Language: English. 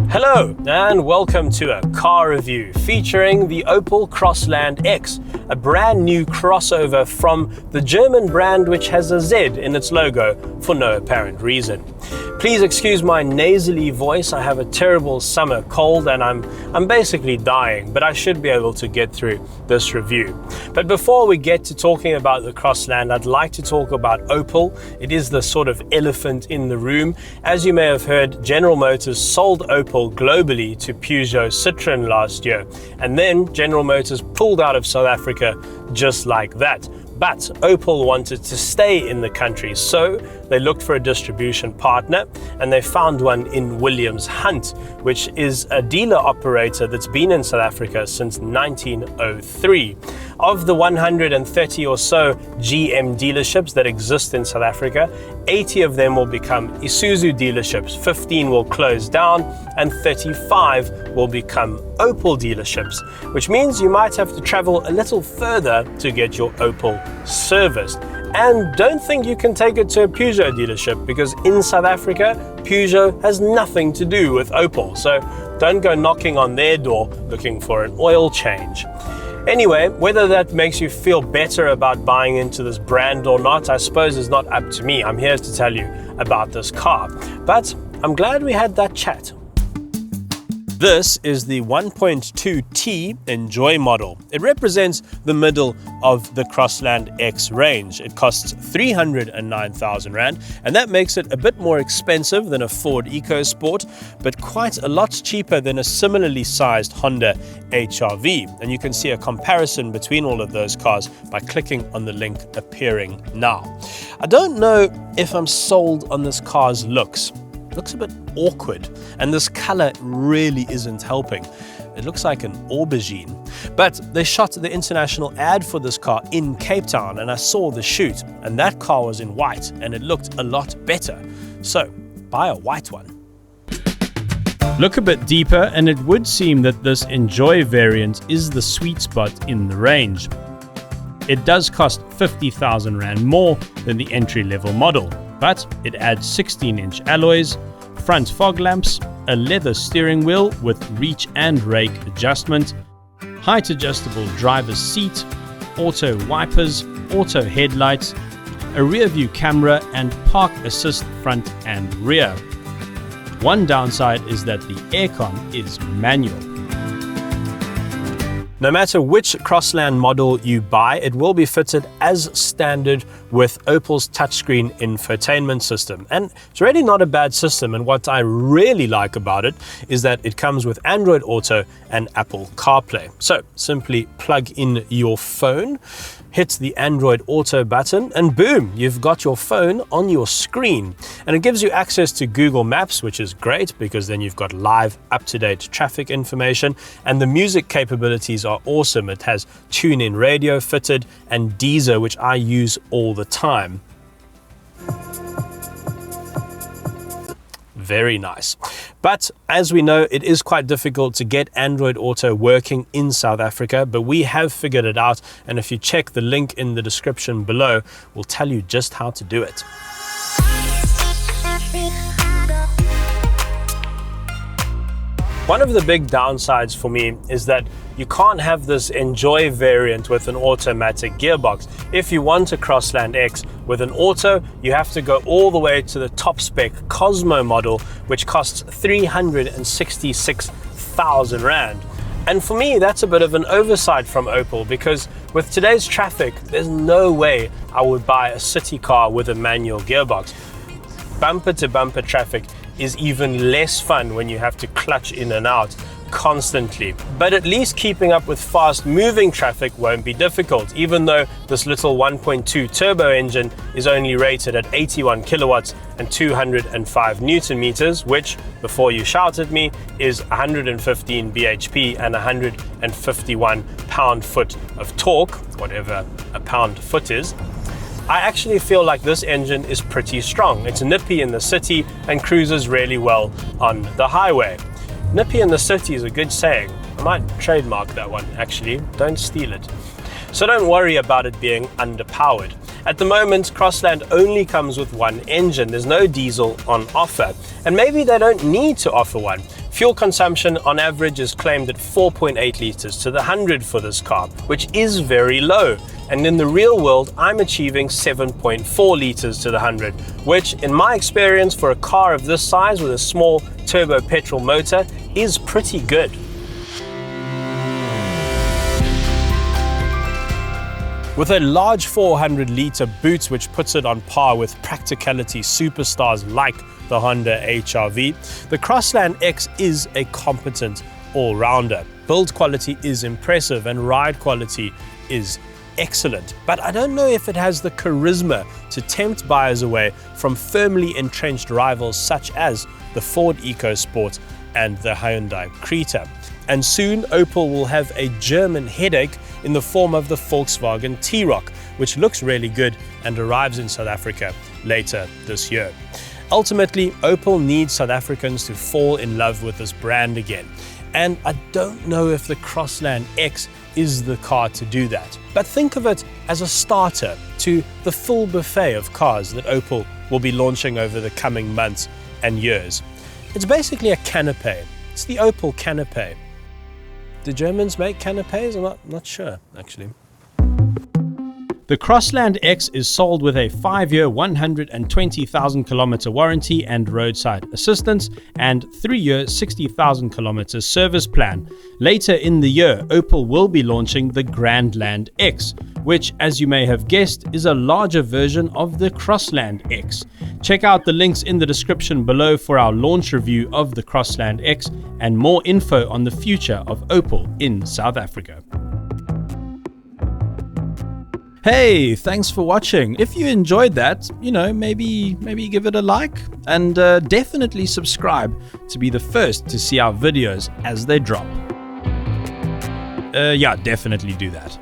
Hello and welcome to a car review featuring the Opel Crossland X, a brand new crossover from the German brand which has a Z in its logo for no apparent reason. Please excuse my nasally voice. I have a terrible summer cold and I'm basically dying, but I should be able to get through this review. But before we get to talking about the Crossland, I'd like to talk about Opel. It is the sort of elephant in the room. As you may have heard, General Motors sold Opel globally to Peugeot Citroën last year, and then General Motors pulled out of South Africa just like that. But Opel wanted to stay in the country, so they looked for a distribution partner and they found one in Williams Hunt, which is a dealer operator that's been in South Africa since 1903. Of the 130 or so GM dealerships that exist in South Africa, 80 of them will become Isuzu dealerships, 15 will close down, and 35 will become Opel dealerships, which means you might have to travel a little further to get your Opel serviced. And don't think you can take it to a Peugeot dealership, because in South Africa, Peugeot has nothing to do with Opel. So don't go knocking on their door looking for an oil change. Anyway, whether that makes you feel better about buying into this brand or not, I suppose is not up to me. I'm here to tell you about this car. But I'm glad we had that chat. This is the 1.2T Enjoy model. It represents the middle of the Crossland X range. It costs 309,000 Rand, and that makes it a bit more expensive than a Ford EcoSport, but quite a lot cheaper than a similarly sized Honda HR-V. And you can see a comparison between all of those cars by clicking on the link appearing now. I don't know if I'm sold on this car's looks. Looks a bit awkward, and this color really isn't helping. It looks like an aubergine. But they shot the international ad for this car in Cape Town, and I saw the shoot, and that car was in white and it looked a lot better. So buy a white one. Look a bit deeper and it would seem that this Enjoy variant is the sweet spot in the range. It does cost 50,000 Rand more than the entry-level model, but it adds 16-inch alloys, front fog lamps, a leather steering wheel with reach and rake adjustment, height adjustable driver's seat, auto wipers, auto headlights, a rear view camera, and park assist front and rear. One downside is that the aircon is manual. No matter which Crossland model you buy, it will be fitted as standard with Opel's touchscreen infotainment system. And it's really not a bad system, and what I really like about it is that it comes with Android Auto and Apple CarPlay. So simply plug in your phone, hit the Android Auto button, and boom, you've got your phone on your screen. And it gives you access to Google Maps, which is great because then you've got live, up-to-date traffic information, and the music capabilities are awesome. It has tune-in radio fitted and Deezer, which I use all the time. Very nice. But as we know, it is quite difficult to get Android Auto working in South Africa, but we have figured it out, and if you check the link in the description below, we'll tell you just how to do it. One of the big downsides for me is that you can't have this Enjoy variant with an automatic gearbox. If you want a Crossland X with an auto, you have to go all the way to the top spec Cosmo model, which costs 366,000 Rand. And for me, that's a bit of an oversight from Opel, because with today's traffic, there's no way I would buy a city car with a manual gearbox. Bumper to bumper traffic is even less fun when you have to clutch in and out constantly. But at least keeping up with fast moving traffic won't be difficult, even though this little 1.2 turbo engine is only rated at 81 kilowatts and 205 Newton meters, which, before you shout at me, is 115 bhp and 151 pound-foot of torque, whatever a pound-foot is. I actually feel like this engine is pretty strong. It's nippy in the city and cruises really well on the highway. Nippy in the city is a good saying. I might trademark that one, actually. Don't steal it. So don't worry about it being underpowered. At the moment, Crossland only comes with one engine. There's no diesel on offer. And maybe they don't need to offer one. Fuel consumption on average is claimed at 4.8 litres to the 100 for this car, which is very low. And in the real world, I'm achieving 7.4 litres to the 100, which in my experience for a car of this size with a small turbo petrol motor is pretty good. With a large 400-litre boot, which puts it on par with practicality superstars like the Honda HR-V, the Crossland X is a competent all-rounder. Build quality is impressive and ride quality is excellent, but I don't know if it has the charisma to tempt buyers away from firmly entrenched rivals such as the Ford EcoSport and the Hyundai Creta. And soon Opel will have a German headache in the form of the Volkswagen T-Roc, which looks really good and arrives in South Africa later this year. Ultimately, Opel needs South Africans to fall in love with this brand again. And I don't know if the Crossland X is the car to do that. But think of it as a starter to the full buffet of cars that Opel will be launching over the coming months and years. It's basically a canapé. It's the Opel canapé. Do Germans make canapés? I'm not sure, actually. The Crossland X is sold with a 5-year 120,000 kilometer warranty and roadside assistance and 3-year 60,000 kilometer service plan. Later in the year, Opel will be launching the Grandland X, which, as you may have guessed, is a larger version of the Crossland X. Check out the links in the description below for our launch review of the Crossland X and more info on the future of Opel in South Africa. Hey, thanks for watching. If you enjoyed that, maybe give it a like and definitely subscribe to be the first to see our videos as they drop. Yeah, definitely do that.